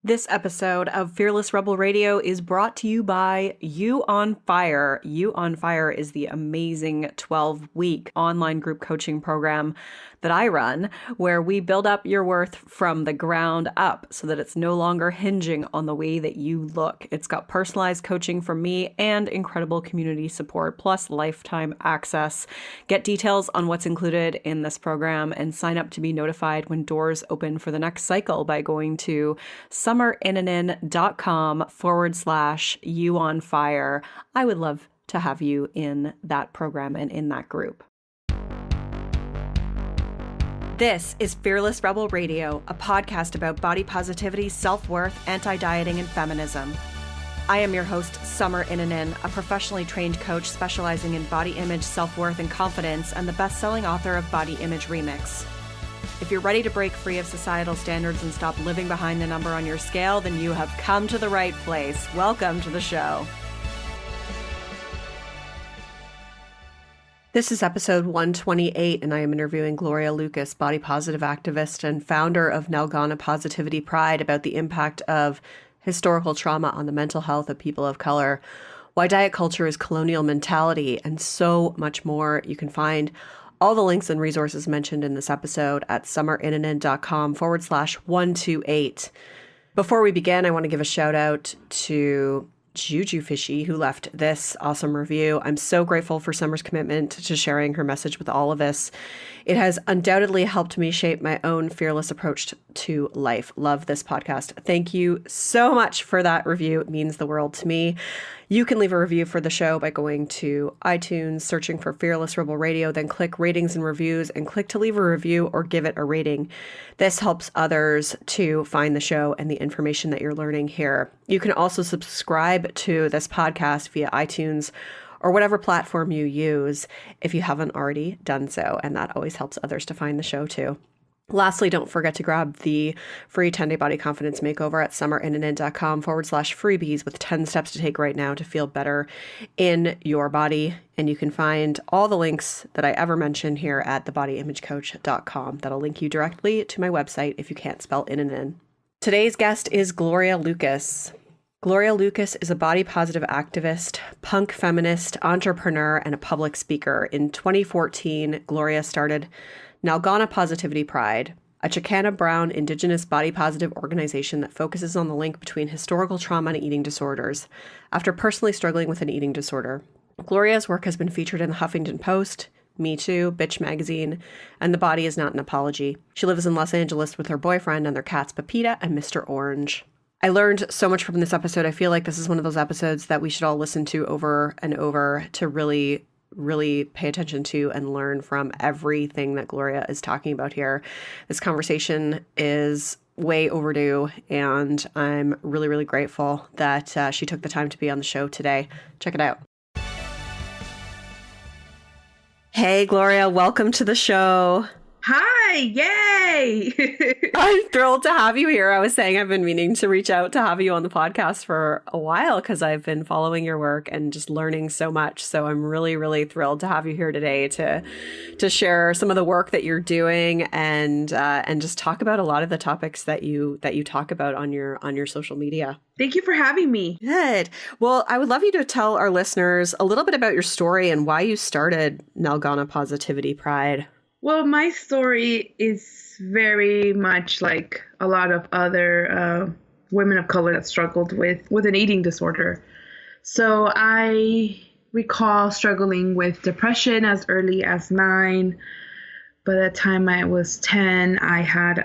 This episode of Fearless Rebel Radio is brought to you by You on Fire. You on Fire is the amazing 12-week online group coaching program that I run, where we build up your worth from the ground up so that it's no longer hinging on the way that you look. It's got personalized coaching from me and incredible community support, plus lifetime access. Get details on what's included in this program and sign up to be notified when doors open for the next cycle by going to summerinanen.com/you on fire. I would love to have you in that program and in that group. This is Fearless Rebel Radio, a podcast about body positivity, self-worth, anti-dieting, and feminism. I am your host, Summer Inanen, a professionally trained coach specializing in body image, self-worth, and confidence, and the best-selling author of Body Image Remix. If you're ready to break free of societal standards and stop living behind the number on your scale, then you have come to the right place. Welcome to the show. This is episode 128, and I am interviewing Gloria Lucas, body positive activist and founder of Nalgona Positivity Pride, about the impact of historical trauma on the mental health of people of color, why diet culture is colonial mentality, and so much more. You can find all the links and resources mentioned in this episode at summerinanen.com/128. Before we begin, I want to give a shout out to Juju Fishy, who left this awesome review. I'm so grateful for Summer's commitment to sharing her message with all of us. It has undoubtedly helped me shape my own fearless approach to life. Love this podcast. Thank you so much for that review. It means the world to me. You can leave a review for the show by going to iTunes, searching for Fearless Rebel Radio, then click ratings and reviews and click to leave a review or give it a rating. This helps others to find the show and the information that you're learning here. You can also subscribe to this podcast via iTunes or whatever platform you use if you haven't already done so, and that always helps others to find the show too. Lastly, don't forget to grab the free 10-day body confidence makeover at summerinanen.com/freebies with 10 steps to take right now to feel better in your body. And you can find all the links that I ever mention here at thebodyimagecoach.com. That'll link you directly to my website if you can't spell Inanen. Today's guest is Gloria Lucas. Gloria Lucas is a body positive activist, punk feminist, entrepreneur, and a public speaker. In 2014, Gloria started Nalgona Positivity Pride, a Chicana brown-indigenous body positive organization that focuses on the link between historical trauma and eating disorders. After personally struggling with an eating disorder, Gloria's work has been featured in the Huffington Post, Me Too, Bitch Magazine, and The Body Is Not an Apology. She lives in Los Angeles with her boyfriend and their cats Pepita and Mr. Orange. I learned so much from this episode. I feel like this is one of those episodes that we should all listen to over and over to really pay attention to and learn from everything that Gloria is talking about here. This conversation is way overdue, and I'm really grateful that she took the time to be on the show today. Check it out. Hey, Gloria, welcome to the show. Hi, yay! I'm thrilled to have you here. I was saying I've been meaning to reach out to have you on the podcast for a while because I've been following your work and just learning so much. So I'm really thrilled to have you here today to share some of the work that you're doing and just talk about a lot of the topics that you talk about on your social media. Thank you for having me. Good. Well, I would love you to tell our listeners a little bit about your story and why you started Nalgona Positivity Pride. Well, my story is very much like a lot of other women of color that struggled with an eating disorder. So I recall struggling with depression as early as 9. By the time I was 10, I had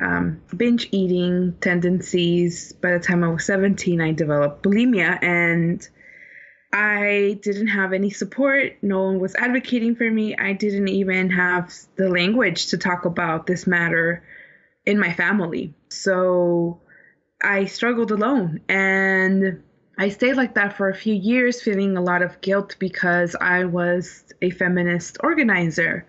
binge eating tendencies. By the time I was 17, I developed bulimia, and I didn't have any support. No one was advocating for me. I didn't even have the language to talk about this matter in my family. So I struggled alone, and I stayed like that for a few years, feeling a lot of guilt because I was a feminist organizer,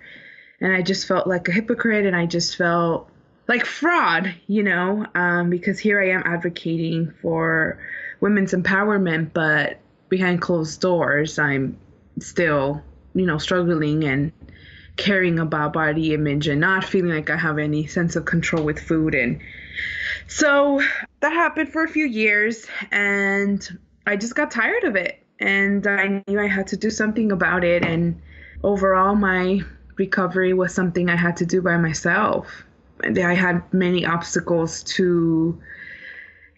and I just felt like a hypocrite, and I just felt like fraud, because here I am advocating for women's empowerment, but behind closed doors, I'm still, struggling and caring about body image and not feeling like I have any sense of control with food. And so that happened for a few years, and I just got tired of it. And I knew I had to do something about it. And overall, my recovery was something I had to do by myself. And I had many obstacles to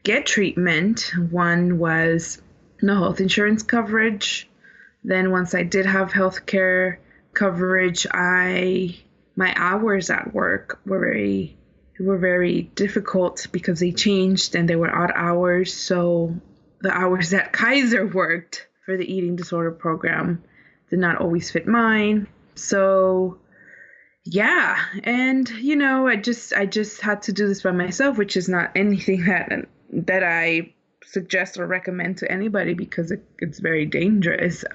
get treatment. One was no health insurance coverage. Then once I did have health care coverage, my hours at work were very difficult because they changed and they were odd hours. So the hours that Kaiser worked for the eating disorder program did not always fit mine. So yeah, and I just had to do this by myself, which is not anything that I suggest or recommend to anybody because it's very dangerous.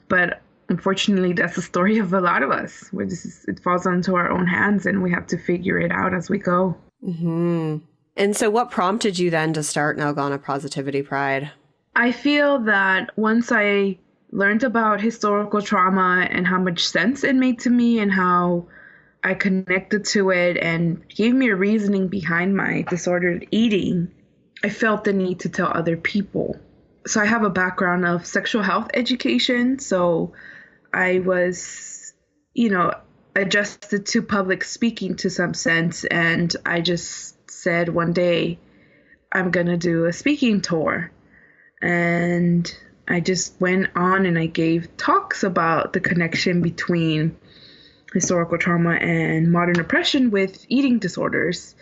But unfortunately, that's the story of a lot of us, where it falls onto our own hands and we have to figure it out as we go. Mm-hmm. And so what prompted you then to start Nalgona Positivity Pride? I feel that once I learned about historical trauma and how much sense it made to me and how I connected to it and gave me a reasoning behind my disordered eating, I felt the need to tell other people. So I have a background of sexual health education. So I was, adjusted to public speaking to some sense. And I just said one day, I'm going to do a speaking tour. And I just went on and I gave talks about the connection between historical trauma and modern oppression with eating disorders.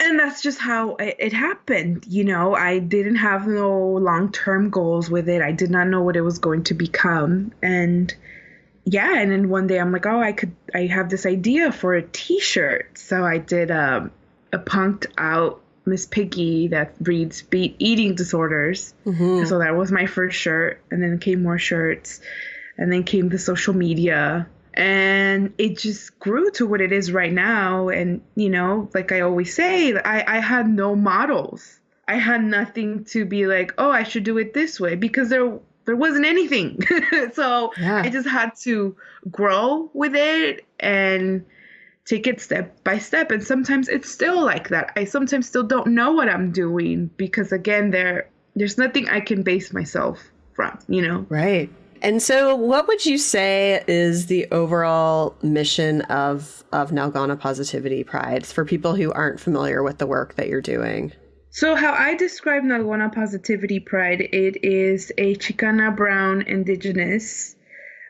And that's just how it happened. I didn't have no long-term goals with it. I did not know what it was going to become. And then one day I'm like, I have this idea for a t-shirt. So I did a punked out Miss Piggy that reads Beat Eating Disorders. Mm-hmm. So that was my first shirt. And then came more shirts. And then came the social media. And it just grew to what it is right now. And, like I always say, I had no models. I had nothing to be like, oh, I should do it this way, because there wasn't anything. So yeah. I just had to grow with it and take it step by step. And sometimes it's still like that. I sometimes still don't know what I'm doing because, again, there's nothing I can base myself from, Right. And so what would you say is the overall mission of Nalgona Positivity Pride for people who aren't familiar with the work that you're doing? So how I describe Nalgona Positivity Pride, it is a Chicana brown-indigenous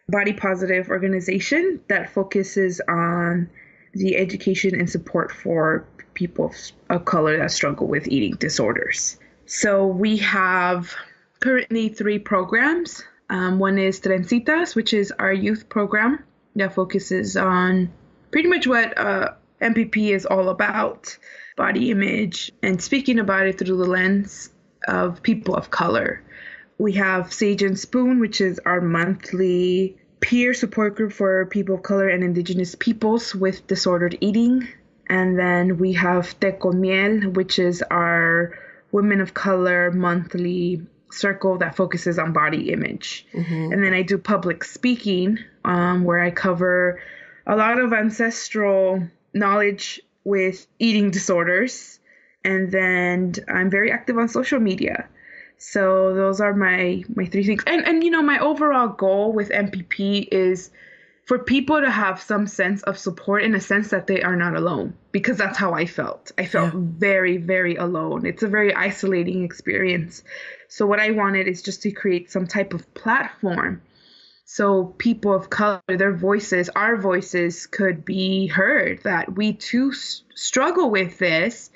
body positive organization that focuses on the education and support for people of color that struggle with eating disorders. So we have currently 3 programs. One is Trencitas, which is our youth program that focuses on pretty much what MPP is all about, body image, and speaking about it through the lens of people of color. We have Sage and Spoon, which is our monthly peer support group for people of color and indigenous peoples with disordered eating. And then we have Miel, which is our women of color monthly circle that focuses on body image. Mm-hmm. And then I do public speaking, where I cover a lot of ancestral knowledge with eating disorders. And then I'm very active on social media. So those are my 3 things. And my overall goal with MPP is for people to have some sense of support, in a sense that they are not alone, because that's how I felt. I felt very, very alone. It's a very isolating experience. So what I wanted is just to create some type of platform so people of color, their voices, our voices could be heard, that we too struggle with this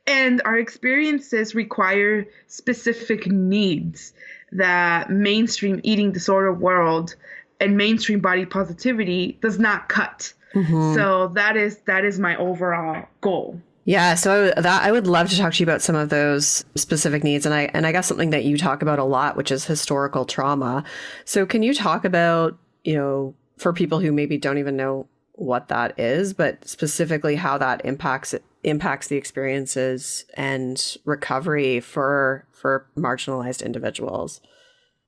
and our experiences require specific needs that mainstream eating disorder world and mainstream body positivity does not cut. Mm-hmm. So that is my overall goal. Yeah, so I would love to talk to you about some of those specific needs, and I guess something that you talk about a lot, which is historical trauma. So can you talk about, for people who maybe don't even know what that is, but specifically how that impacts the experiences and recovery for marginalized individuals?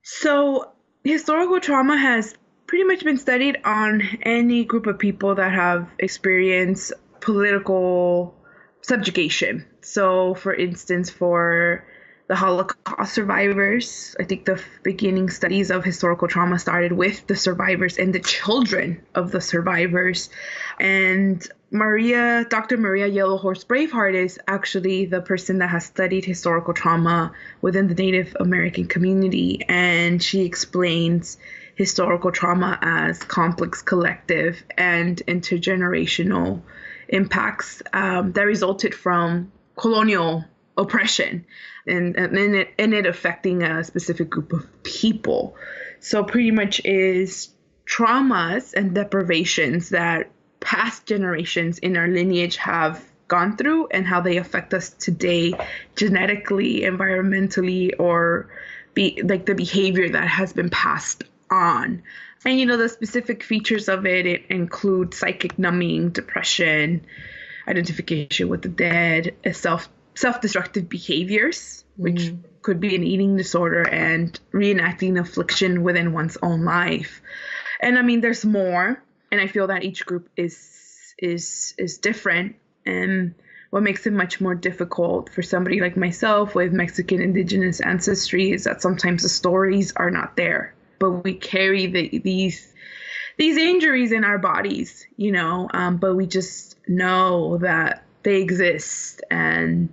So historical trauma has pretty much been studied on any group of people that have experienced political subjugation. So, for instance, for the Holocaust survivors, I think the beginning studies of historical trauma started with the survivors and the children of the survivors. And Dr. Maria Yellowhorse Braveheart is actually the person that has studied historical trauma within the Native American community. And she explains historical trauma as complex, collective, and intergenerational impacts that resulted from colonial oppression and it affecting a specific group of people. So pretty much is traumas and deprivations that past generations in our lineage have gone through and how they affect us today genetically, environmentally, or be like the behavior that has been passed on. And the specific features of it include psychic numbing, depression, identification with the dead, self-destructive behaviors, which could be an eating disorder, and reenacting affliction within one's own life. And I mean, there's more, and I feel that each group is different. And what makes it much more difficult for somebody like myself with Mexican indigenous ancestry is that sometimes the stories are not there, but we carry these injuries in our bodies, but we just know that they exist. And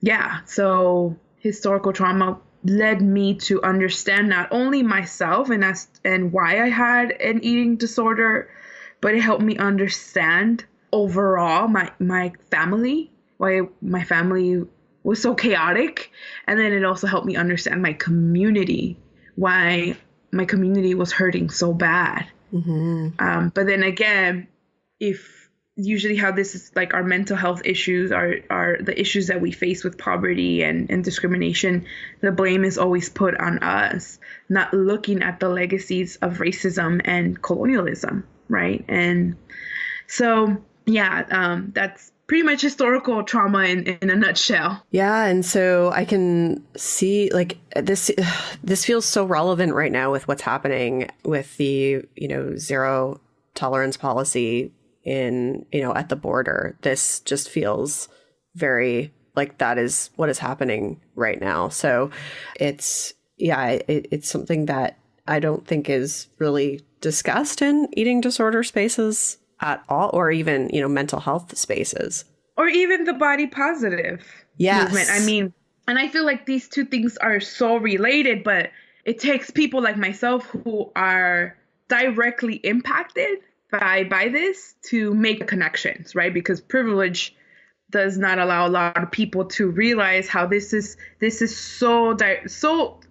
yeah, so historical trauma led me to understand not only myself and why I had an eating disorder, but it helped me understand overall my family, why my family was so chaotic. And then it also helped me understand my community, why my community was hurting so bad. But then again, usually how this is like our mental health issues are the issues that we face with poverty and discrimination, the blame is always put on us, not looking at the legacies of racism and colonialism, right? And so, yeah, that's pretty much historical trauma in a nutshell. Yeah, and so I can see like this feels so relevant right now with what's happening with the, zero tolerance policy in, at the border. This just feels very like that is what is happening right now. So it's something that I don't think is really discussed in eating disorder spaces at all, or even, mental health spaces. Or even the body positive movement. I mean, and I feel like these two things are so related, but it takes people like myself who are directly impacted by this to make connections, right? Because privilege does not allow a lot of people to realize how this is so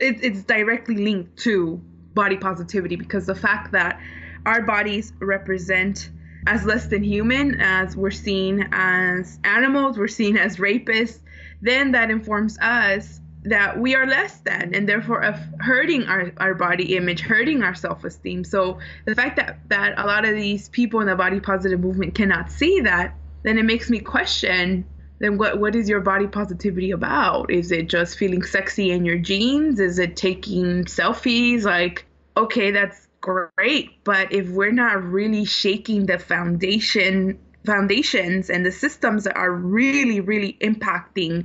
it's directly linked to body positivity, because the fact that our bodies represent as less than human, as we're seen as animals, we're seen as rapists, then that informs us that we are less than, and therefore of hurting our body image, hurting our self-esteem. So the fact that a lot of these people in the body positive movement cannot see that, then it makes me question, then what is your body positivity about? Is it just feeling sexy in your jeans? Is it taking selfies? Like, okay, that's great, but if we're not really shaking the foundations and the systems that are really, really impacting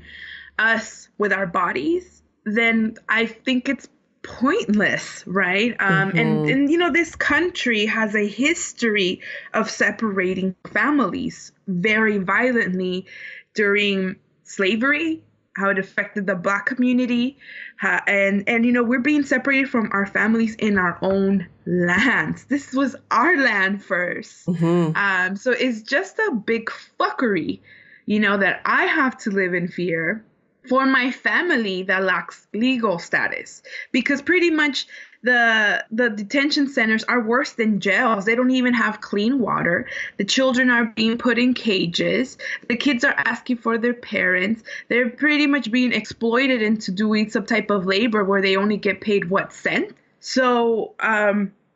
us with our bodies, then I think it's pointless, right? And this country has a history of separating families very violently during slavery, how it affected the Black community, and we're being separated from our families in our own lands. This was our land first. So it's just a big fuckery, that I have to live in fear for my family that lacks legal status, because pretty much the detention centers are worse than jails. They don't even have clean water. The children are being put in cages. The kids are asking for their parents. They're pretty much being exploited into doing some type of labor where they only get paid cent. So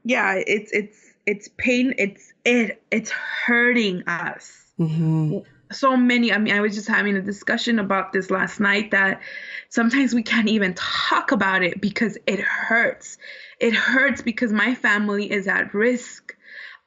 it's pain. It's hurting us. so many. I mean, I was just having a discussion about this last night that sometimes we can't even talk about it because it hurts. It hurts because my family is at risk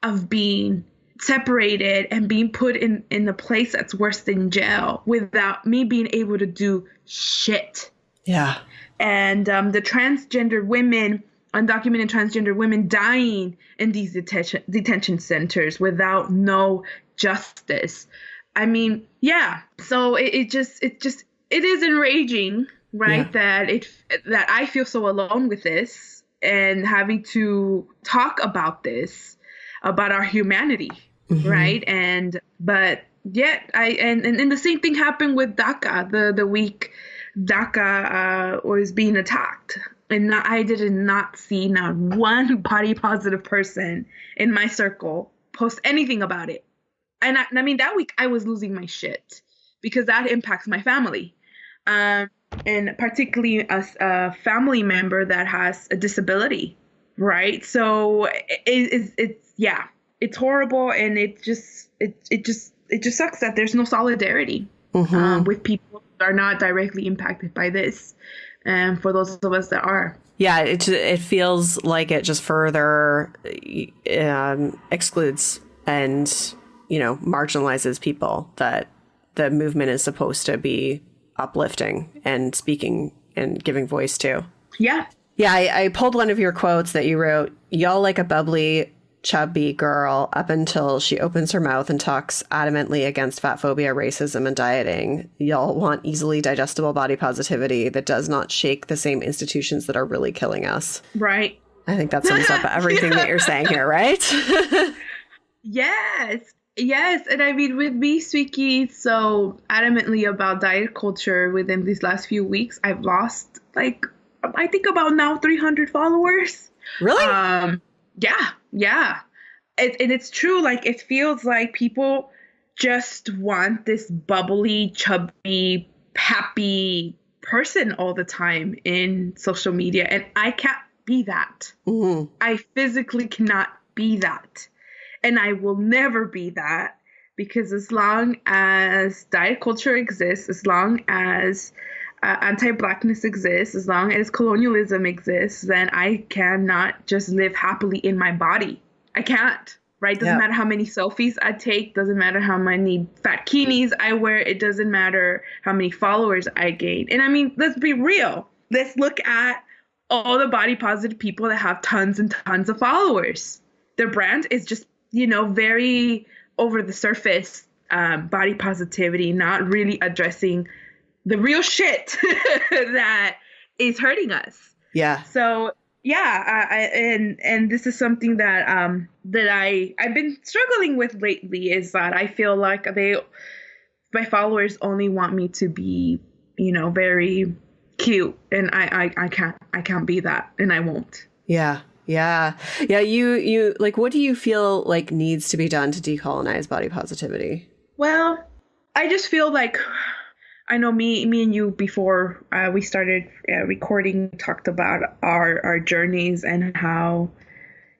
of being separated and being put in a place that's worse than jail without me being able to do shit. Yeah. And the transgender women, undocumented transgender women dying in these detention centers without no justice. I mean, yeah. So it is enraging, right? Yeah. That I feel so alone with this and having to talk about this, about our humanity, right? But yet and the same thing happened with DACA the week DACA was being attacked. And I did not see not one body positive person in my circle post anything about it. And I mean, that week I was losing my shit because that impacts my family. And particularly a family member that has a disability, right? So yeah, it's horrible. And it just sucks that there's no solidarity with people who are not directly impacted by this. And for those of us that are. Yeah, it feels like it just further excludes and, you know, marginalizes people that the movement is supposed to be uplifting and speaking and giving voice to. Yeah. Yeah, I pulled one of your quotes that you wrote. Y'all like a bubbly, chubby girl up until she opens her mouth and talks adamantly against fat phobia, racism, and dieting. Y'all want easily digestible body positivity that does not shake the same institutions that are really killing us. Right. I think that sums up everything that you're saying here, right? Yes. Yes. And I mean, with me speaking so adamantly about diet culture within these last few weeks, I've lost I think about now 300 followers. Really? Yeah. And it's true. Like, it feels like people just want this bubbly, chubby, happy person all the time in social media. And I can't be that. Mm-hmm. I physically cannot be that. And I will never be that, because as long as diet culture exists, as long as anti-Blackness exists, as long as colonialism exists, then I cannot just live happily in my body. I can't, right? Doesn't matter how many selfies I take. Doesn't matter how many fat bikinis I wear. It doesn't matter how many followers I gain. And I mean, let's be real. Let's look at all the body positive people that have tons and tons of followers. Their brand is just, very over the surface, body positivity, not really addressing the real shit that is hurting us. Yeah. So and this is something that I've been struggling with lately, is that I feel like my followers only want me to be, very cute, and I can't be that, and I won't. Yeah. Yeah. Yeah. You like, what do you feel like needs to be done to decolonize body positivity? Well, I just feel like, I know me and you, before we started recording, talked about our journeys and how,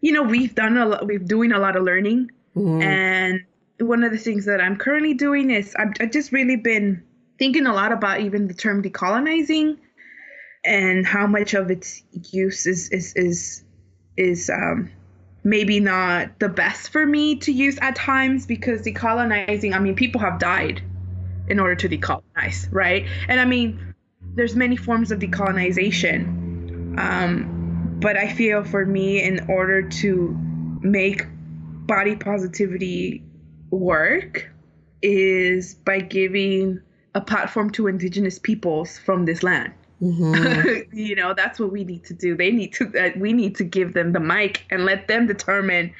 we're doing a lot of learning. Mm-hmm. And one of the things that I'm currently doing is I've just really been thinking a lot about even the term decolonizing and how much of its use is maybe not the best for me to use at times, because decolonizing, I mean, people have died in order to decolonize, right? And I mean, there's many forms of decolonization. But I feel for me, in order to make body positivity work, is by giving a platform to Indigenous peoples from this land. Mm-hmm. That's what we need to do. We need to give them the mic and let them determine,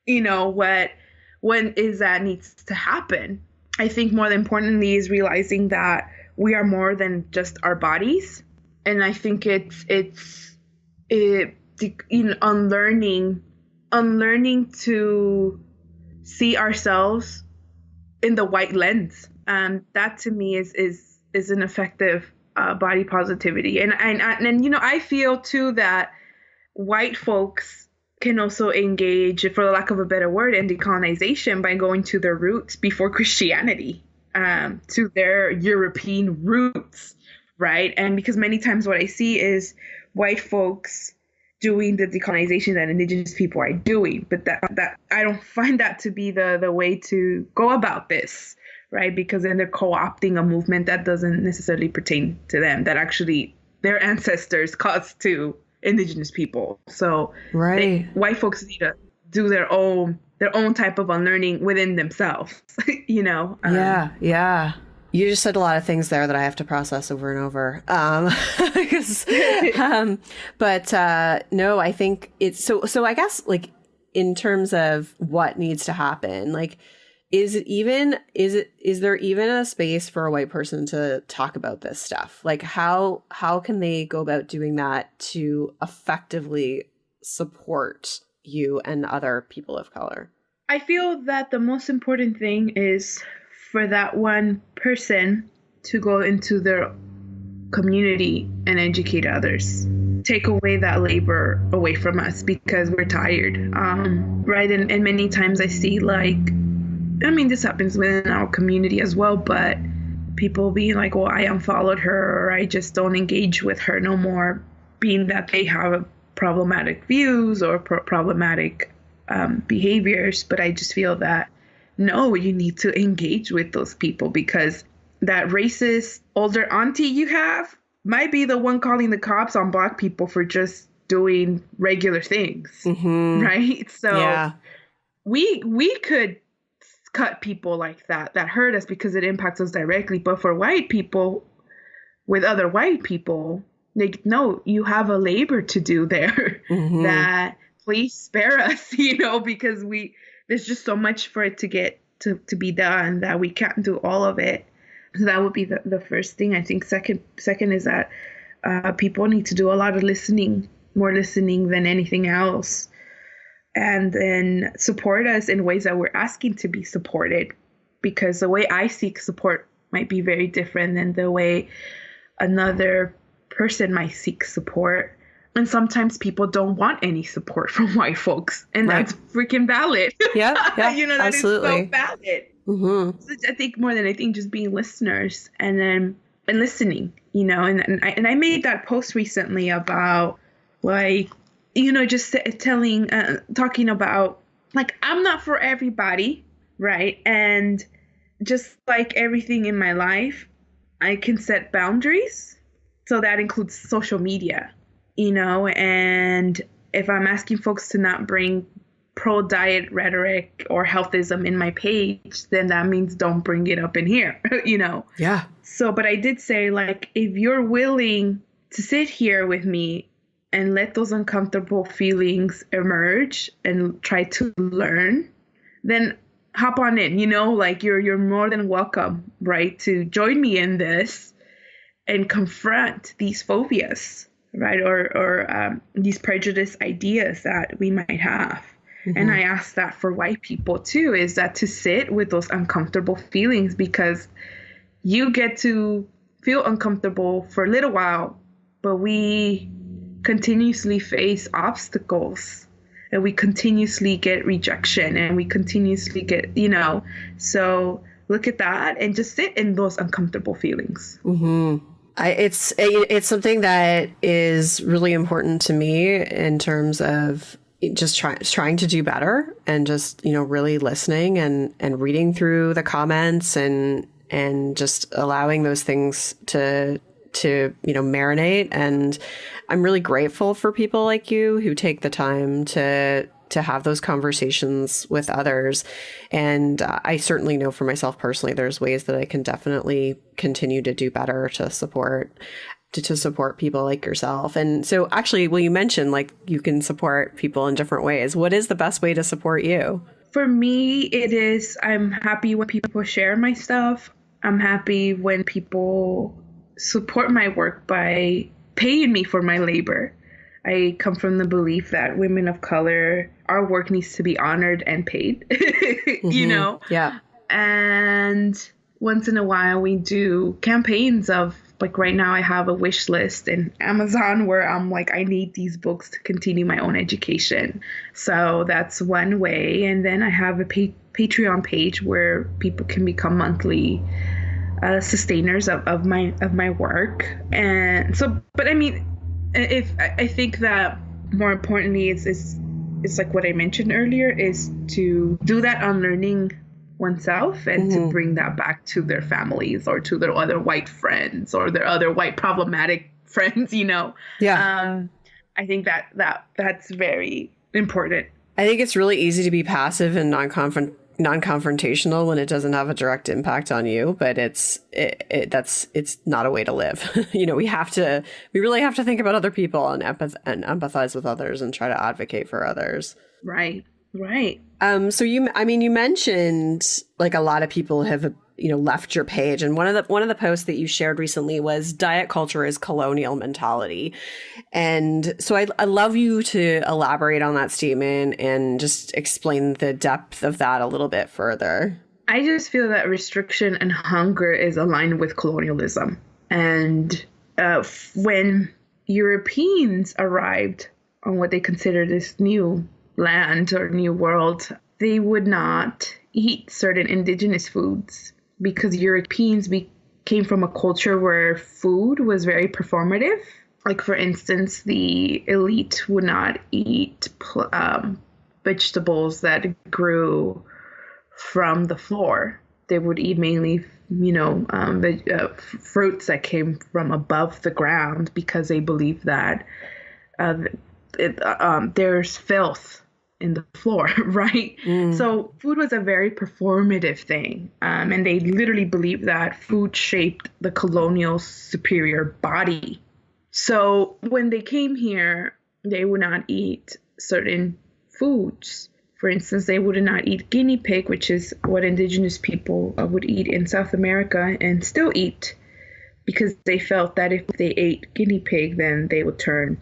when is that needs to happen. I think more importantly is realizing that we are more than just our bodies. And I think it's unlearning to see ourselves in the white lens. That to me is an effective body positivity. And I feel too that white folks can also engage, for the lack of a better word, in decolonization by going to their roots before Christianity. to their European roots, right? And because many times what I see is white folks doing the decolonization that indigenous people are doing, but that I don't find that to be the way to go about this, right? Because then they're co-opting a movement that doesn't necessarily pertain to them, that actually their ancestors caused to indigenous people. So Right. white folks need to do their own type of unlearning within themselves, you know? Yeah. You just said a lot of things there that I have to process over and over. 'Cause, but no, I think it's so I guess like in terms of what needs to happen, like, is there even a space for a white person to talk about this stuff? Like how can they go about doing that to effectively support you and other people of color? I feel that the most important thing is for that one person to go into their community and educate others. Take away that labor away from us because we're tired. Right. And many times I see this happens within our community as well, but people being like, well, I unfollowed her or I just don't engage with her no more, being that they have problematic views or problematic behaviors. But I just feel that no, you need to engage with those people because that racist older auntie you have might be the one calling the cops on Black people for just doing regular things, right? So we could cut people like that hurt us because it impacts us directly. But for white people with other white people, like, no, you have a labor to do there that please spare us, because there's just so much for it to get to be done that we can't do all of it. So that would be the first thing. I think second is that people need to do a lot of listening, more listening than anything else. And then support us in ways that we're asking to be supported, because the way I seek support might be very different than the way another person might seek support. And sometimes people don't want any support from white folks, and that's freaking valid. Yeah, that absolutely. is so valid. So I think more than anything, just being listeners and listening, and I made that post recently about just talking about I'm not for everybody, right? And just like everything in my life, I can set boundaries. So that includes social media, and if I'm asking folks to not bring pro-diet rhetoric or healthism in my page, then that means don't bring it up in here, Yeah. So, but I did say, if you're willing to sit here with me and let those uncomfortable feelings emerge and try to learn, then hop on in, you're more than welcome, right, to join me in this and confront these phobias, right, or these prejudice ideas that we might have. And I ask that for white people too, is that to sit with those uncomfortable feelings, because you get to feel uncomfortable for a little while, but we continuously face obstacles and we continuously get rejection and we continuously get, so look at that and just sit in those uncomfortable feelings. It's something that is really important to me in terms of just trying to do better and just, really listening and reading through the comments and just allowing those things to marinate. And I'm really grateful for people like you who take the time to have those conversations with others. And I certainly know for myself personally, there's ways that I can definitely continue to do better to support people like yourself. And so actually, well, you mentioned you can support people in different ways. What is the best way to support you? For me, it is, I'm happy when people share my stuff. I'm happy when people support my work by paying me for my labor. I come from the belief that women of color, our work needs to be honored and paid, Yeah. And once in a while we do campaigns of Like right now I have a wish list in Amazon where I'm like, I need these books to continue my own education. So that's one way. And then I have a Patreon page where people can become monthly sustainers of my work. And so, but I mean, if I think that more importantly, it's like what I mentioned earlier, is to do that unlearning oneself and to bring that back to their families or to their other white friends or their other white problematic friends, you know. Yeah. I think that's very important. I think it's really easy to be passive and non-confrontational when it doesn't have a direct impact on you, but it's not a way to live. You know, we really have to think about other people and empathize with others and try to advocate for others. Right. Right. So you mentioned like a lot of people have, left your page. And one of the posts that you shared recently was diet culture is colonial mentality. And so I'd love you to elaborate on that statement and just explain the depth of that a little bit further. I just feel that restriction and hunger is aligned with colonialism. And when Europeans arrived on what they considered this new land or new world, they would not eat certain indigenous foods because Europeans came from a culture where food was very performative. Like, for instance, the elite would not eat vegetables that grew from the floor. They would eat mainly, fruits that came from above the ground because they believed that there's filth in the floor, right? So food was a very performative thing. And they literally believed that food shaped the colonial superior body. So when they came here, they would not eat certain foods. For instance, they would not eat guinea pig, which is what indigenous people would eat in South America and still eat, because they felt that if they ate guinea pig, then they would turn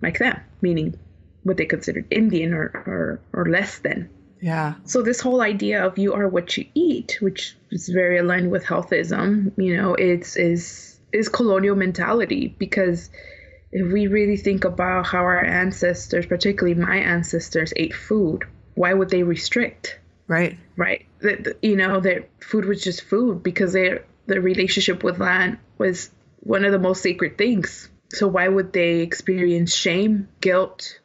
like them, meaning what they considered Indian or less than. Yeah. So this whole idea of you are what you eat, which is very aligned with healthism, is colonial mentality. Because if we really think about how our ancestors, particularly my ancestors, ate food, why would they restrict? Right. Right. Their food was just food because their relationship with land was one of the most sacred things. So why would they experience shame, guilt,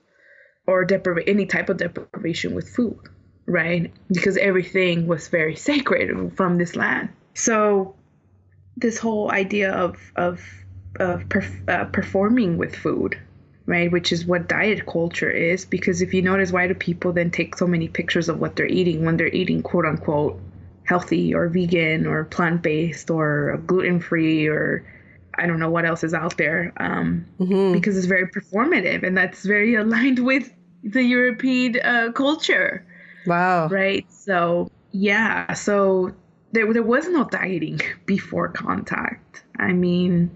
or any type of deprivation with food, right? Because everything was very sacred from this land. So this whole idea of performing with food, right, which is what diet culture is. Because if you notice, why do people then take so many pictures of what they're eating when they're eating quote unquote healthy or vegan or plant-based or gluten-free or I don't know what else is out there, because it's very performative, and that's very aligned with the European culture. Wow. Right. So, yeah. So there was no dieting before contact. I mean,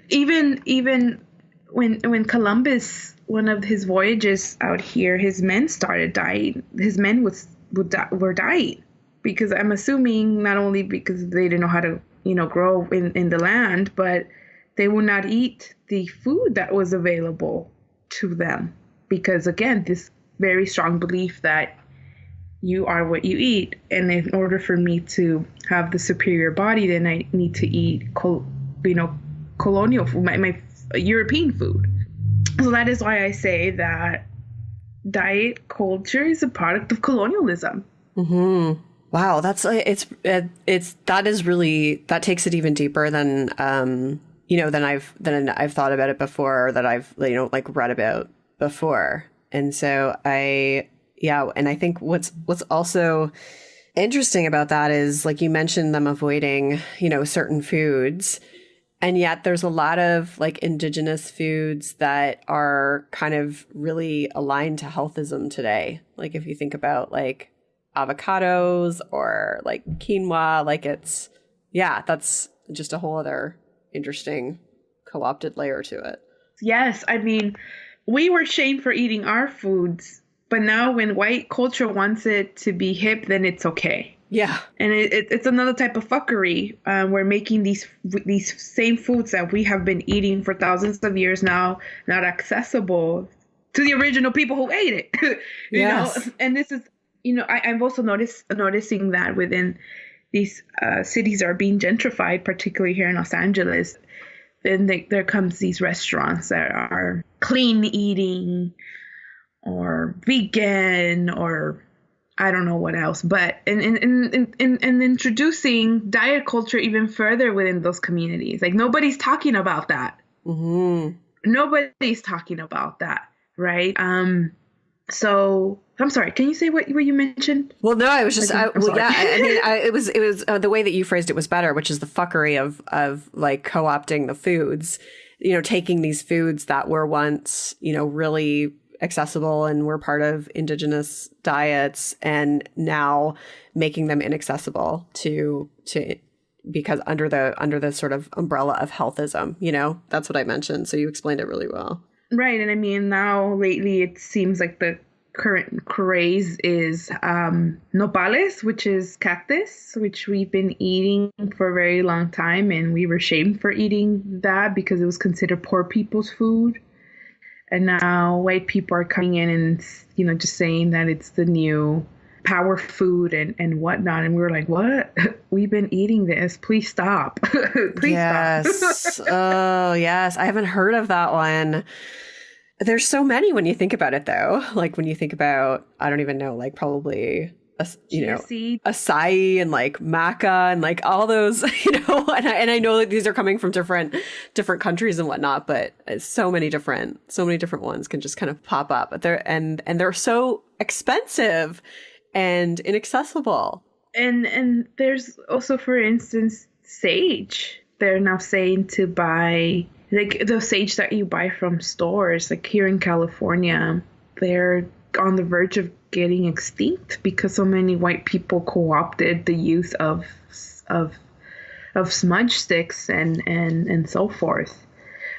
even when Columbus, one of his voyages out here, his men started dying. His men were dying because I'm assuming not only because they didn't know how to, grow in the land, but they would not eat the food that was available to them. Because, again, this very strong belief that you are what you eat. And in order for me to have the superior body, then I need to eat, colonial food, my European food. So that is why I say that diet culture is a product of colonialism. Mm-hmm. Wow, that takes it even deeper than than I've thought about it before, or that I've read about before. And so and I think what's also interesting about that is, like you mentioned, them avoiding certain foods, and yet there's a lot of indigenous foods that are kind of really aligned to healthism today. Like if you think about avocados or quinoa, that's just a whole other interesting co-opted layer to it. Yes, I mean, we were shamed for eating our foods, but now when white culture wants it to be hip, then it's okay. Yeah. And it's another type of fuckery. We're making these same foods that we have been eating for thousands of years now not accessible to the original people who ate it. Yes. And this is, I'm also noticing that within these cities are being gentrified, particularly here in Los Angeles. Then there comes these restaurants that are clean eating or vegan or I don't know what else, but in introducing diet culture even further within those communities. Like nobody's talking about that. Mm-hmm. Nobody's talking about that, right? So I'm sorry. Can you say what you mentioned? Well, no, I was just, I'm sorry. yeah, I mean, it was the way that you phrased it was better, which is the fuckery of like co-opting the foods, taking these foods that were once, really accessible and were part of indigenous diets and now making them inaccessible to because under the sort of umbrella of healthism, that's what I mentioned. So you explained it really well. Right. And I mean, now lately it seems like the current craze is nopales, which is cactus, which we've been eating for a very long time. And we were shamed for eating that because it was considered poor people's food. And now white people are coming in and, just saying that it's the new power food and whatnot. And we were like, what? We've been eating this. Please stop. Please Yes. stop. Oh, yes. I haven't heard of that one. There's so many when you think about it, though. Like when you think about, I don't even know, like probably, acai and like maca and like all those, and I know that these are coming from different countries and whatnot, but so many different ones can just kind of pop up. But they're so expensive and inaccessible. And there's also, for instance, sage. They're now saying to buy like the sage that you buy from stores, like here in California, they're on the verge of getting extinct because so many white people co-opted the use of smudge sticks and so forth.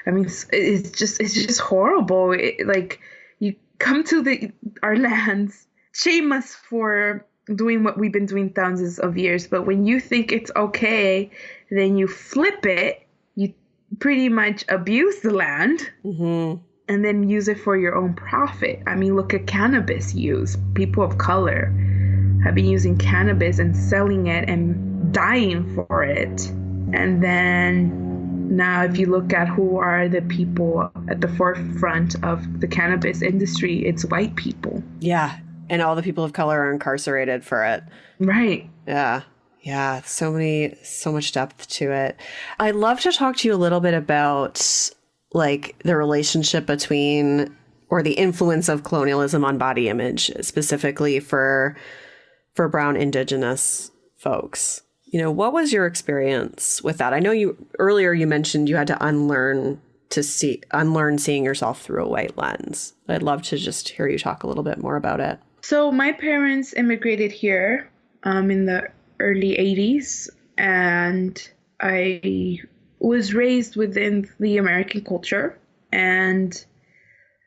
I mean, it's just horrible. Like you come to our lands, shame us for doing what we've been doing thousands of years, but when you think it's okay, then you flip it. You pretty much abuse the land. Mm-hmm. And then use it for your own profit. I mean, look at cannabis use. People of color have been using cannabis and selling it and dying for it. And then now if you look at who are the people at the forefront of the cannabis industry, it's white people. Yeah. And all the people of color are incarcerated for it. Right. Yeah. Yeah. So much depth to it. I'd love to talk to you a little bit about like the relationship between or the influence of colonialism on body image, specifically for brown indigenous folks. What was your experience with that? I know earlier you mentioned you had to unlearn seeing yourself through a white lens. I'd love to just hear you talk a little bit more about it. So my parents immigrated here in the early 80s, and I was raised within the American culture, and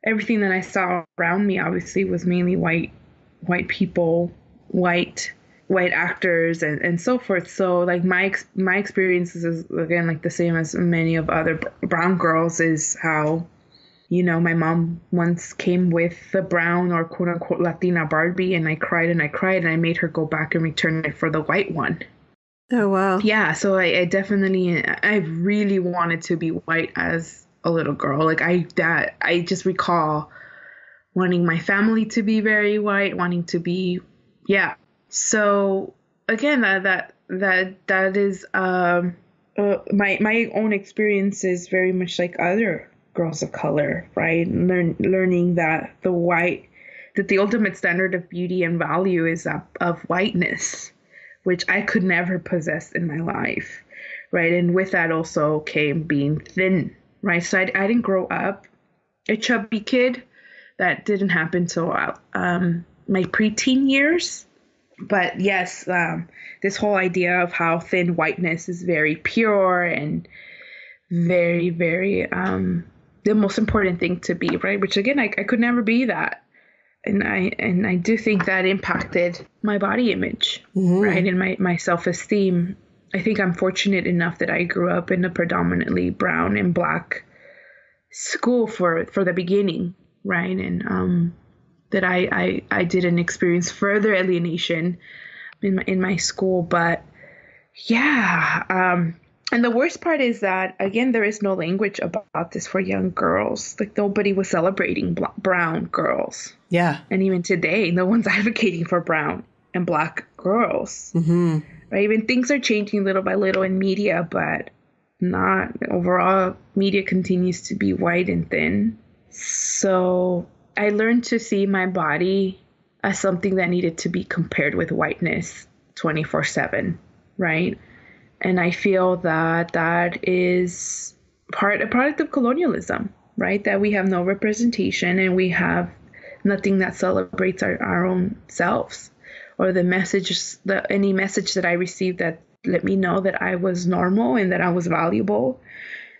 everything that I saw around me obviously was mainly white people, white actors and so forth. So like my experiences is again like the same as many of other brown girls, is how my mom once came with the brown or quote unquote Latina Barbie, and I cried and I made her go back and return it for the white one. Oh, wow. Yeah, so I really wanted to be white as a little girl. Like I just recall wanting my family to be very white, wanting to be, yeah. So again, that is my own experience is very much like other girls of color, right? Learning that the ultimate standard of beauty and value is of whiteness, which I could never possess in my life, right? And with that also came being thin, right? So I didn't grow up a chubby kid. That didn't happen till my preteen years. But yes, this whole idea of how thin whiteness is very pure and very, very the most important thing to be, right? Which again, I could never be that. And I do think that impacted my body image, right? And my self-esteem. I think I'm fortunate enough that I grew up in a predominantly brown and black school for the beginning, right? And that I didn't experience further alienation in my school. But yeah, and the worst part is that, again, there is no language about this for young girls. Like, nobody was celebrating brown girls. Yeah. And even today, no one's advocating for brown and black girls. Right? Even things are changing little by little in media, but not overall. Media continues to be white and thin. So I learned to see my body as something that needed to be compared with whiteness 24/7, right? And I feel that that is a product of colonialism, right? That we have no representation and we have nothing that celebrates our own selves, or any message that I received that let me know that I was normal and that I was valuable.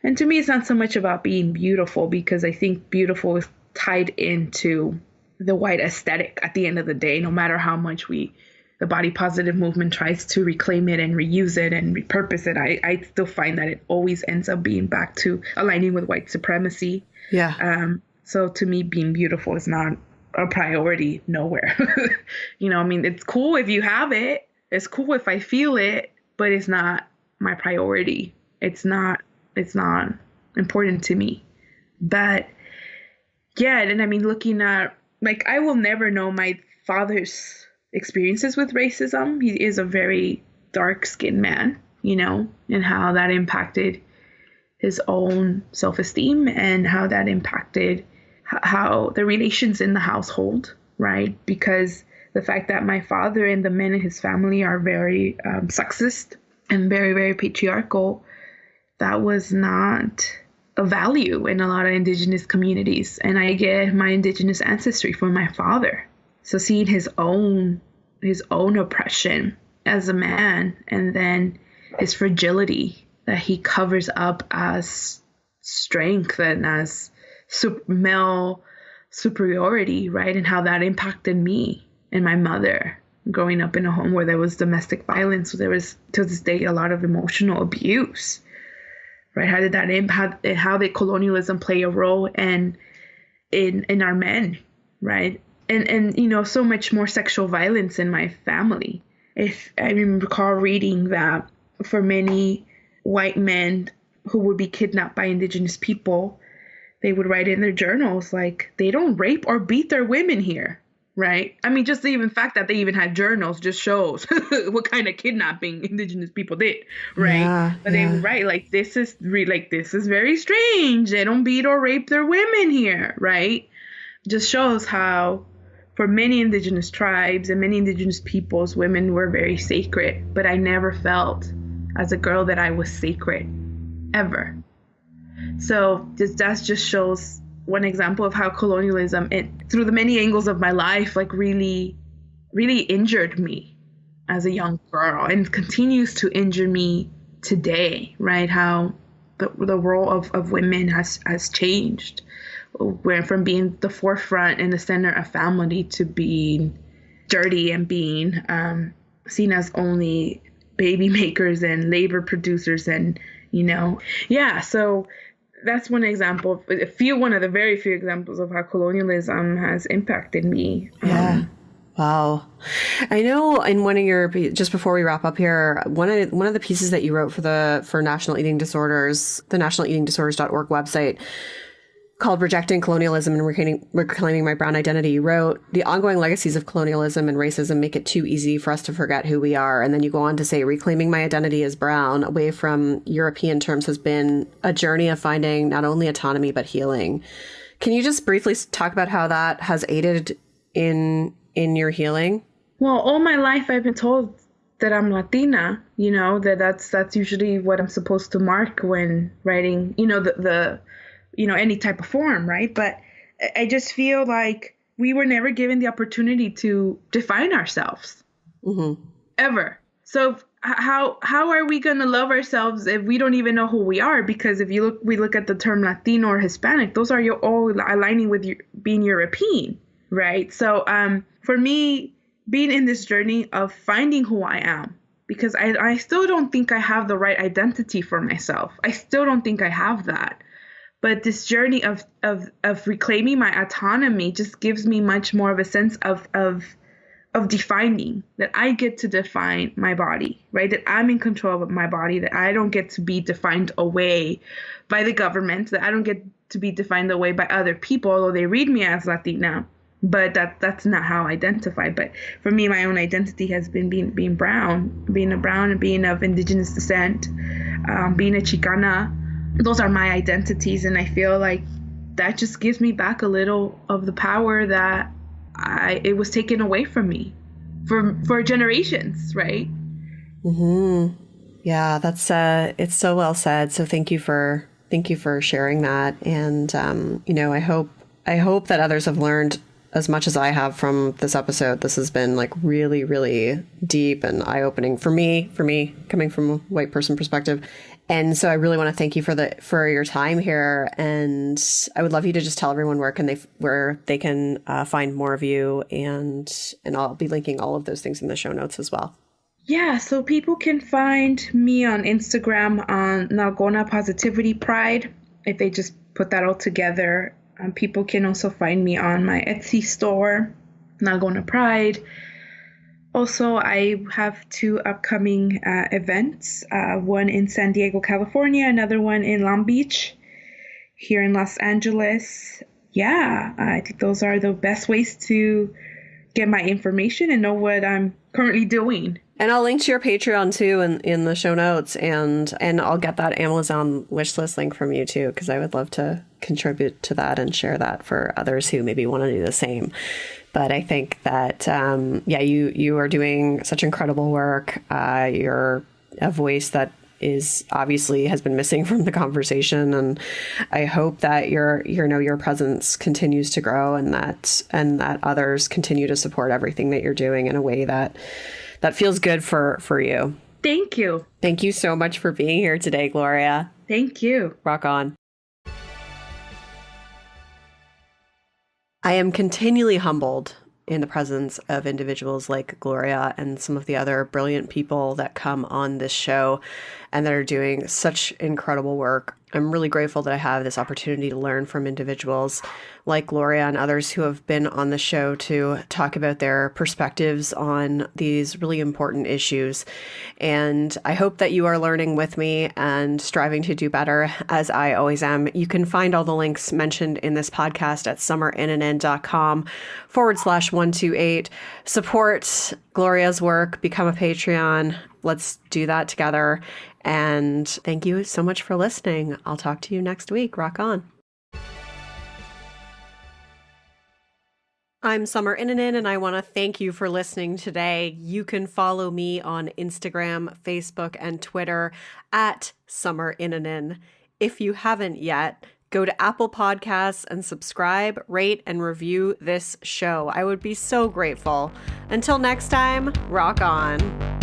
And to me, it's not so much about being beautiful, because I think beautiful is tied into the white aesthetic at the end of the day, no matter how much the body positive movement tries to reclaim it and reuse it and repurpose it. I still find that it always ends up being back to aligning with white supremacy. Yeah. So to me, being beautiful is not a priority nowhere. I mean, it's cool if you have it. It's cool if I feel it, but it's not my priority. It's not important to me. But yeah, and I mean, looking at, like, I will never know my father's experiences with racism. He is a very dark-skinned man, and how that impacted his own self-esteem and how that impacted how the relations in the household, right? Because the fact that my father and the men in his family are very sexist and very, very patriarchal, that was not a value in a lot of Indigenous communities. And I get my Indigenous ancestry from my father. So seeing his own oppression as a man, and then his fragility that he covers up as strength and as male superiority, right? And how that impacted me and my mother growing up in a home where there was domestic violence. There was, to this day, a lot of emotional abuse, right? How did that impact? How did colonialism play a role in our men, right? And so much more sexual violence in my family. If I recall reading that for many white men who would be kidnapped by Indigenous people, they would write in their journals, like, they don't rape or beat their women here, right? I mean, just the even fact that they even had journals just shows what kind of kidnapping Indigenous people did, right? Yeah, but they would write, like, this is very strange. They don't beat or rape their women here, right? Just shows how for many Indigenous tribes and many Indigenous peoples, women were very sacred. But I never felt as a girl that I was sacred, ever. So that just shows one example of how colonialism, through the many angles of my life, like, really, really injured me as a young girl, and continues to injure me today, right? How the role of women has changed. Where from being the forefront and the center of family to being dirty and being seen as only baby makers and labor producers, and so that's one example, one of the very few examples of how colonialism has impacted me. Yeah. Wow. I know in one of your, just before we wrap up here, one of the pieces that you wrote for National Eating Disorders, the nationaleatingdisorders.org website, called Rejecting Colonialism and Reclaiming My Brown Identity, you wrote, the ongoing legacies of colonialism and racism make it too easy for us to forget who we are. And then you go on to say, reclaiming my identity as brown away from European terms has been a journey of finding not only autonomy, but healing. Can you just briefly talk about how that has aided in your healing? Well, all my life I've been told that I'm Latina, that's usually what I'm supposed to mark when writing, any type of form, right? But I just feel like we were never given the opportunity to define ourselves, ever. So how are we going to love ourselves if we don't even know who we are? Because if we look at the term Latino or Hispanic, those are all aligning with being European, right? So for me, being in this journey of finding who I am, because I still don't think I have the right identity for myself. I still don't think I have that. But this journey of reclaiming my autonomy just gives me much more of a sense of defining, that I get to define my body, right? That I'm in control of my body, that I don't get to be defined away by the government, that I don't get to be defined away by other people, although they read me as Latina. But that's not how I identify. But for me, my own identity has been being brown, being a brown and being of indigenous descent, being a Chicana. Those are my identities. And I feel like that just gives me back a little of the power that it was taken away from me for generations, right? Mm-hmm. Yeah, that's it's so well said. So thank you for sharing that. And I hope that others have learned as much as I have from this episode. This has been like really, really deep and eye-opening for me coming from a white person perspective. And so I really want to thank you for your time here. And I would love you to just tell everyone where they can find more of you, and I'll be linking all of those things in the show notes as well. Yeah, so people can find me on Instagram on Nalgona Positivity Pride. If they just put that all together. People can also find me on my Etsy store, Nalgona Pride. Also, I have 2 upcoming events, one in San Diego, California, another one in Long Beach, here in Los Angeles. Yeah, I think those are the best ways to get my information and know what I'm currently doing. And I'll link to your Patreon too in the show notes, and I'll get that Amazon wishlist link from you too, because I would love to contribute to that and share that for others who maybe want to do the same. But I think that you are doing such incredible work. You're a voice that is obviously has been missing from the conversation, and I hope that your presence continues to grow, and that others continue to support everything that you're doing in a way that feels good for you. Thank you. Thank you so much for being here today, Gloria. Thank you. Rock on. I am continually humbled in the presence of individuals like Gloria and some of the other brilliant people that come on this show and that are doing such incredible work. I'm really grateful that I have this opportunity to learn from individuals like Gloria and others who have been on the show to talk about their perspectives on these really important issues. And I hope that you are learning with me and striving to do better, as I always am. You can find all the links mentioned in this podcast at summerinnanen.com/128. Support Gloria's work, become a Patreon. Let's do that together. And thank you so much for listening. I'll talk to you next week. Rock on. I'm Summer Innanen, and I want to thank you for listening today. You can follow me on Instagram, Facebook, and Twitter at Summer Innanen. If you haven't yet, go to Apple Podcasts and subscribe, rate, and review this show. I would be so grateful. Until next time, rock on.